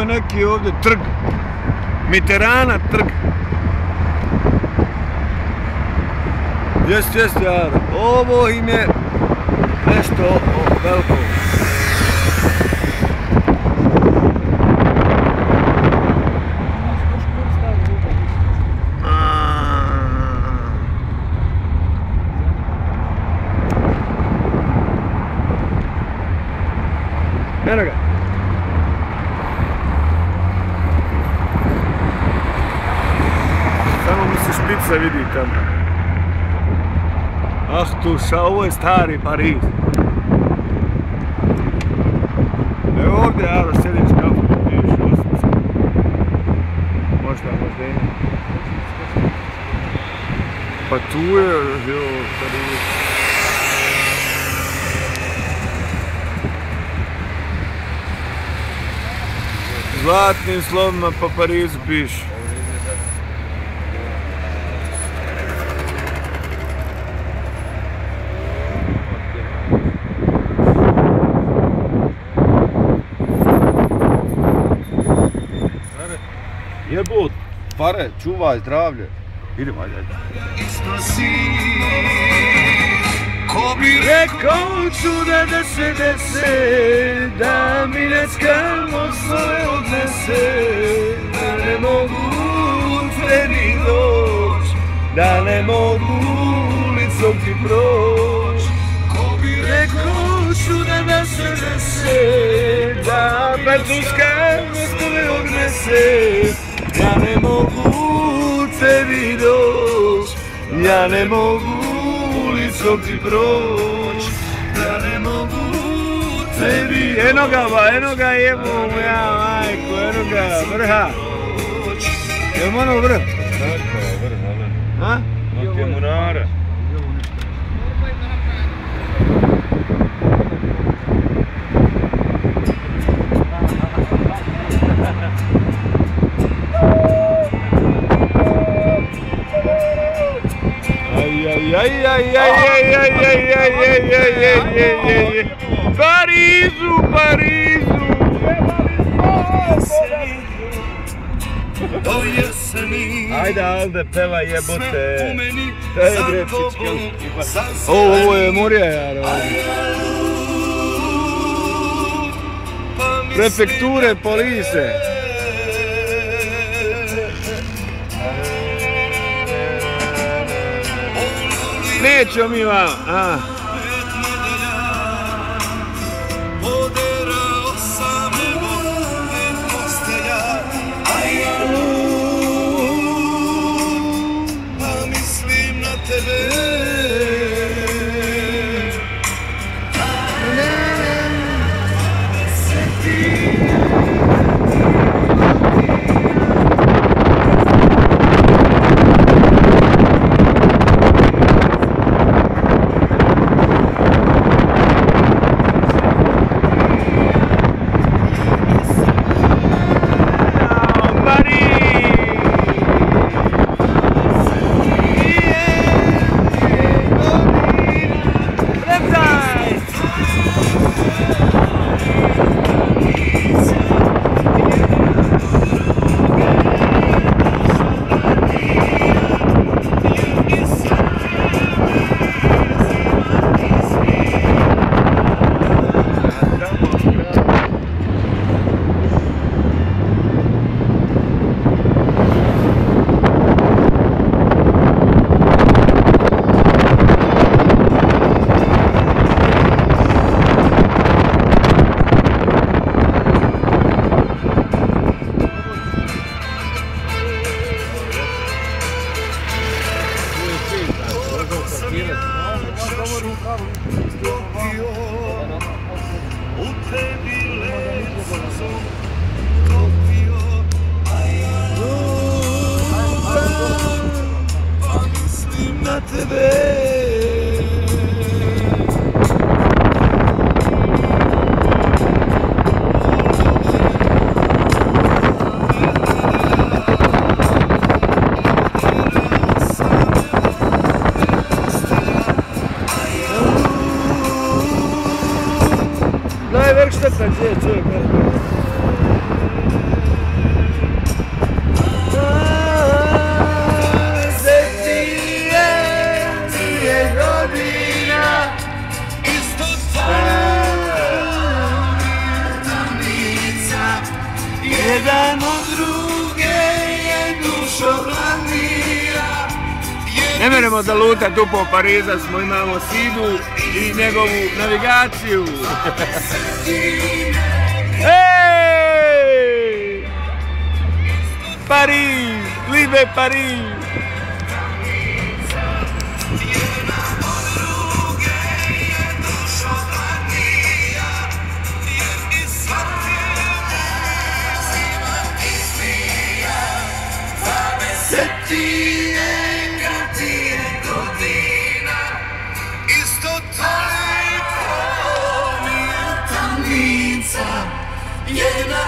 neki ovdje trg. Mitterana trg. Jest, Jaro. Ovo im je nešto veliko. Eno ga. Samo mi se špica vidi tamo. Ah tuša, ovo je stari Pariz. Evo ovdje, Jaro, sjediš kafu, piješ osmice. Možda i ne. Pa tu je, Pariz. Zlatnim slovima po Parizu piše. Jebut, pare, čuvaj zdravlje. Idemo, ajde. Ko bi rekao čuda da se dese, da mi neckamo svoje odnese, da ne mogu tebi doć, da ne mogu ulicom ti proć. Ko bi rekao čuda da se dese, da Francuska mostove odnese, ja ne mogu tebi doć, ja ne mogu ulicom ti proć, ja ne mogu tebi. Eno ga jebo moja majko, eno ga, vrha. Jel' ono vrh? Tako je, vrh, ali. A? Dok je Munara. Parizu! Ajde, Alde, peva jebote. Daj bre, pička. Ovo je Murija, Jaro. Prefekture, police. Nećemo mi vam, a. Mislim na tebe. Werkstatt, gdzie, Ne meremo zalutat tu po Pariza smo, imamo Sidu i njegovu navigaciju. Ej! Pariz, liebe Pariz! Isto toliko mi je tamnica, jedna